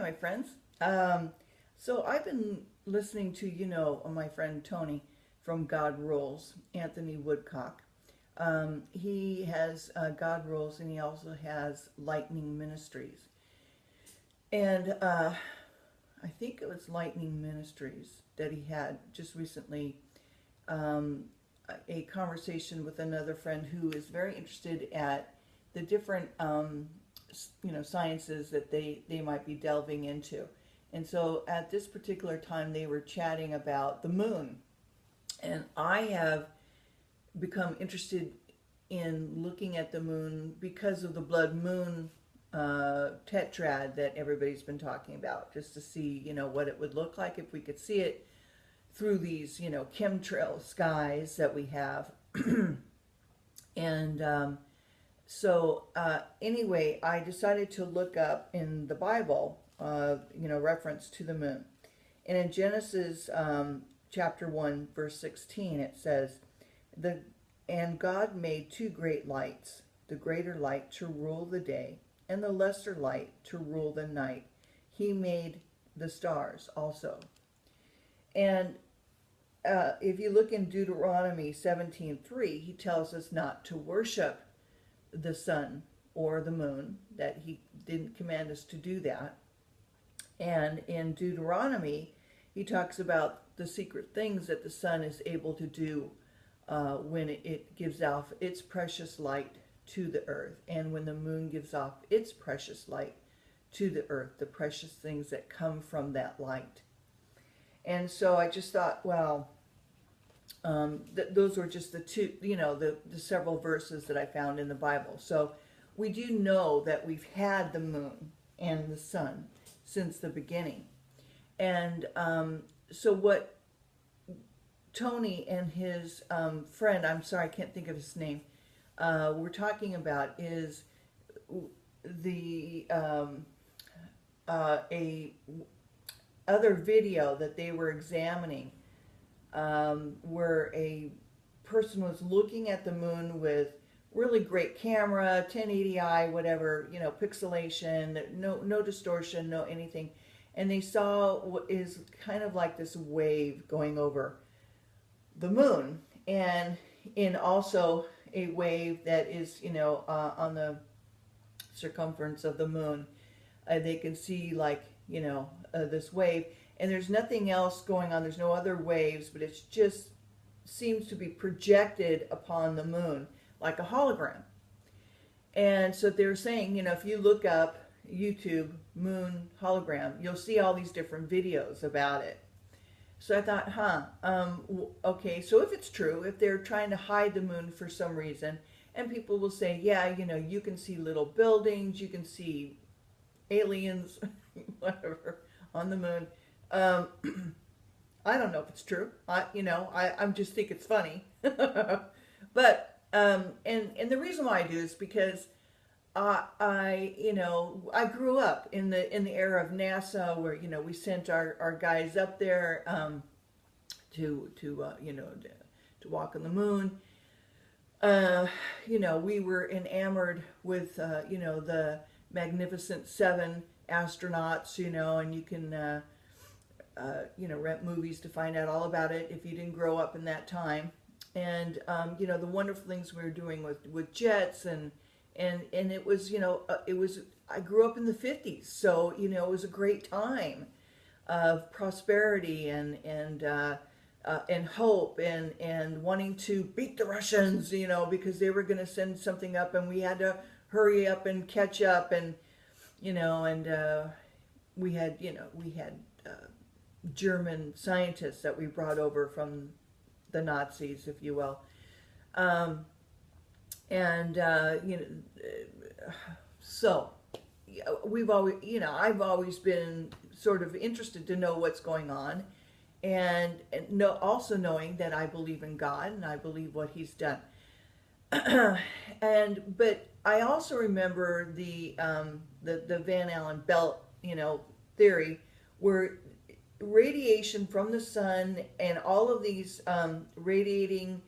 my friends. So I've been listening to, my friend Tony from God Rules, Anthony Woodcock. He has God Rules, and he also has Lightning Ministries. And I think it was Lightning Ministries that he had just recently a conversation with another friend who is very interested at the different sciences that they might be delving into. And so at this particular time they were chatting about the moon. And I have become interested in looking at the moon because of the blood moon tetrad that everybody's been talking about, just to see, what it would look like if we could see it through these, chemtrail skies that we have. And so anyway, I decided to look up in the Bible, reference to the moon. And in Genesis chapter 1, verse 16, it says, And God made two great lights, the greater light to rule the day, and the lesser light to rule the night. He made the stars also. And if you look in Deuteronomy 17:3, he tells us not to worship the sun or the moon, that he didn't command us to do that. And in Deuteronomy, he talks about the secret things that the sun is able to do when it gives off its precious light to the earth, and when the moon gives off its precious light to the earth, the precious things that come from that light. And so I just thought, well, those were just the two, the several verses that I found in the Bible. So we do know that we've had the moon and the sun since the beginning. And so what Tony and his friend, I'm sorry, I can't think of his name, we're talking about is the a other video that they were examining, where a person was looking at the moon with really great camera, 1080i, whatever, pixelation, no distortion, no anything. And they saw what is kind of like this wave going over the moon, and in also a wave that is, on the circumference of the moon. They can see like, this wave, and there's nothing else going on. There's no other waves, but it just seems to be projected upon the moon like a hologram. And so they're saying, if you look up YouTube moon hologram, you'll see all these different videos about it. So I thought, okay, so if it's true, if they're trying to hide the moon for some reason, and people will say, yeah, you can see little buildings, you can see aliens, whatever, on the moon. I don't know if it's true. I just think it's funny. But, and the reason why I do is because I grew up in the era of NASA, where, we sent our guys up there, to walk on the moon. We were enamored with, the Magnificent Seven astronauts, and you can, rent movies to find out all about it if you didn't grow up in that time. And, the wonderful things we were doing with jets, and it was, I grew up in the 50s, so, it was a great time of prosperity and hope and wanting to beat the Russians, because they were going to send something up, and we had to hurry up and catch up, and, we had German scientists that we brought over from the Nazis, if you will. So we've always, I've always been sort of interested to know what's going on, and also knowing that I believe in God and I believe what He's done. But I also remember the Van Allen belt, theory, where radiation from the sun and all of these radiating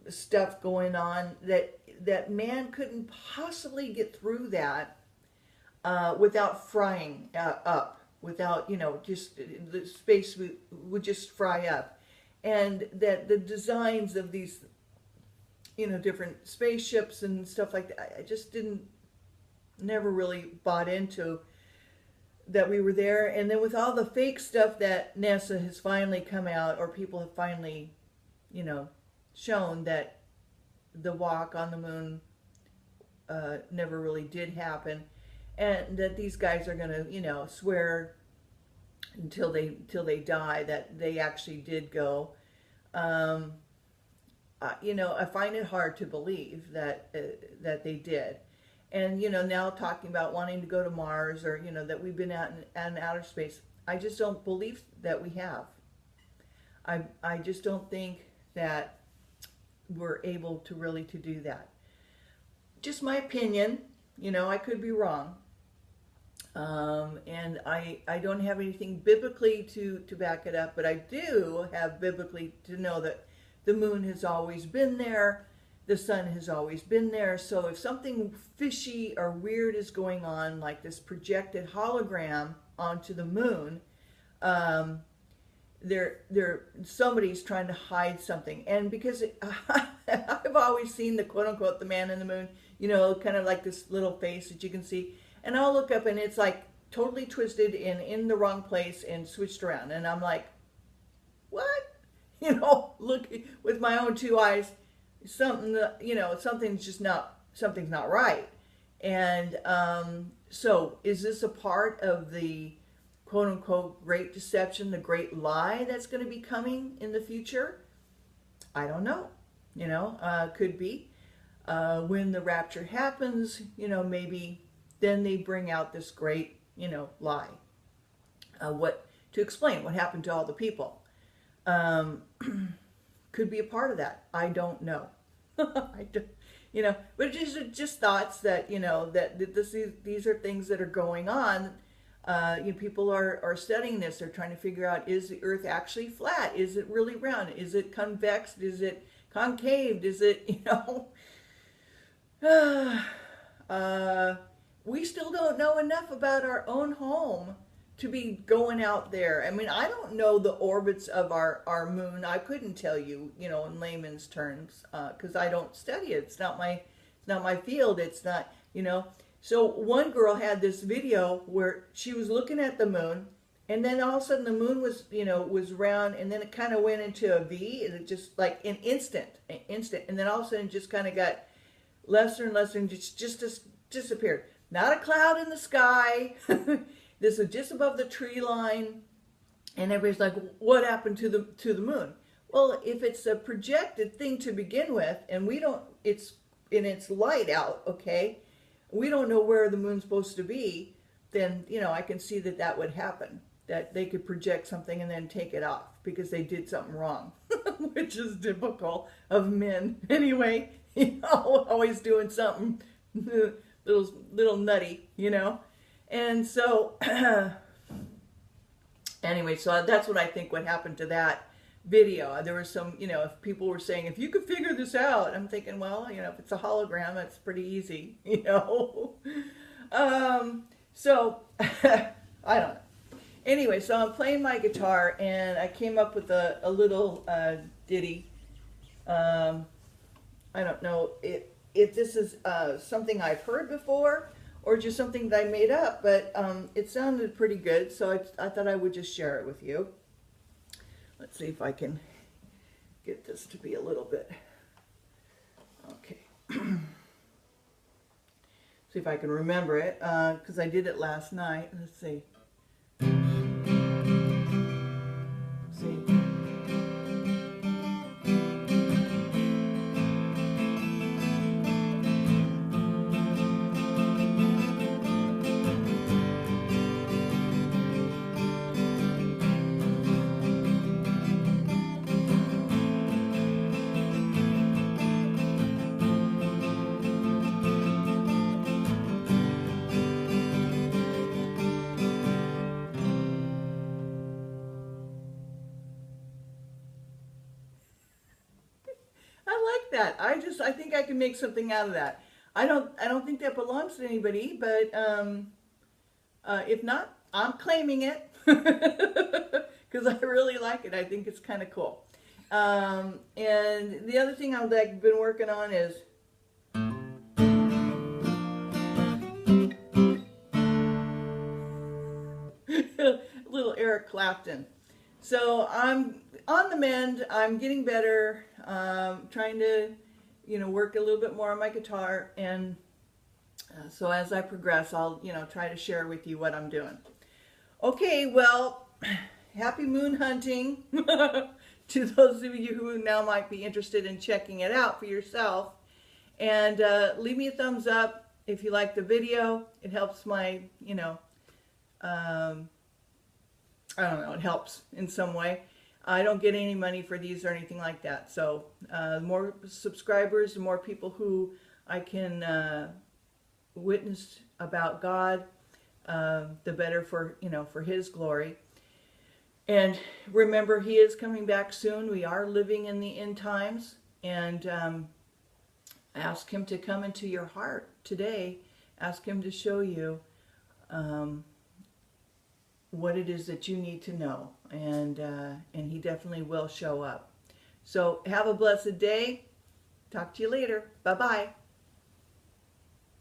stuff going on, that man couldn't possibly get through that without frying up, without, just the space would just fry up. And that the designs of these, different spaceships and stuff like that, I just never really bought into that we were there. And then with all the fake stuff that NASA has finally come out, or people have finally, shown that the walk on the moon never really did happen, and that these guys are going to, swear until they die that they actually did go. I find it hard to believe that they did. And now talking about wanting to go to Mars, or that we've been out in outer space, I just don't believe that we have. I just don't think that we're able to really to do that. Just my opinion. I could be wrong. And I don't have anything biblically to back it up, but I do have biblically to know that the moon has always been there, the sun has always been there. So if something fishy or weird is going on, like this projected hologram onto the moon, somebody's trying to hide something. And because I've always seen the quote unquote the man in the moon, kind of like this little face that you can see. And I'll look up and it's like totally twisted and in the wrong place and switched around. And I'm like, what? Look with my own two eyes, something's not right. And so is this a part of the quote unquote great deception, the great lie that's going to be coming in the future? I don't know. Could be. When the rapture happens, maybe then they bring out this great, lie. What to explain what happened to all the people. Could be a part of that. I don't know. I don't, but just thoughts that, that these are things that are going on. People are studying this. They're trying to figure out, is the earth actually flat? Is it really round? Is it convex? Is it concave? Is it, we still don't know enough about our own home to be going out there. I mean, I don't know the orbits of our moon. I couldn't tell you, in layman's terms, because I don't study it. It's not my field. It's not, So one girl had this video where she was looking at the moon, and then all of a sudden the moon was, was round, and then it kind of went into a V, and it just like an instant, and then all of a sudden it just kind of got lesser and lesser, and just disappeared. Not a cloud in the sky. This was just above the tree line, and everybody's like, what happened to the moon? Well, if it's a projected thing to begin with, and it's in its light out, okay, we don't know where the moon's supposed to be, then, I can see that would happen, that they could project something and then take it off because they did something wrong, which is typical of men anyway, always doing something little nutty, And so, anyway, so that's what I think would happen to that video. There was some, if people were saying, if you could figure this out, I'm thinking, well, if it's a hologram, it's pretty easy, So, I don't know. Anyway, so I'm playing my guitar, and I came up with a little ditty. I don't know if this is something I've heard before, or just something that I made up, but it sounded pretty good, so I thought I would just share it with you. Let's see if I can get this to be a little bit, okay. See if I can remember it, because I did it last night. Let's see. That I think I can make something out of that. I don't think that belongs to anybody, but If not, I'm claiming it because I really like it. I think it's kind of cool. And the other thing I've been working on is little Eric Clapton. So I'm on the mend. I'm getting better. Trying to, work a little bit more on my guitar. And so as I progress, I'll, try to share with you what I'm doing. Okay, well, happy moon hunting to those of you who now might be interested in checking it out for yourself. And leave me a thumbs up if you like the video. It helps my, I don't know, it helps in some way. I don't get any money for these or anything like that. So the more subscribers, the more people who I can witness about God, the better for, for His glory. And remember, He is coming back soon. We are living in the end times. And ask Him to come into your heart today. Ask Him to show you what it is that you need to know, and He definitely will show up. So have a blessed day. Talk to you later. Bye-bye.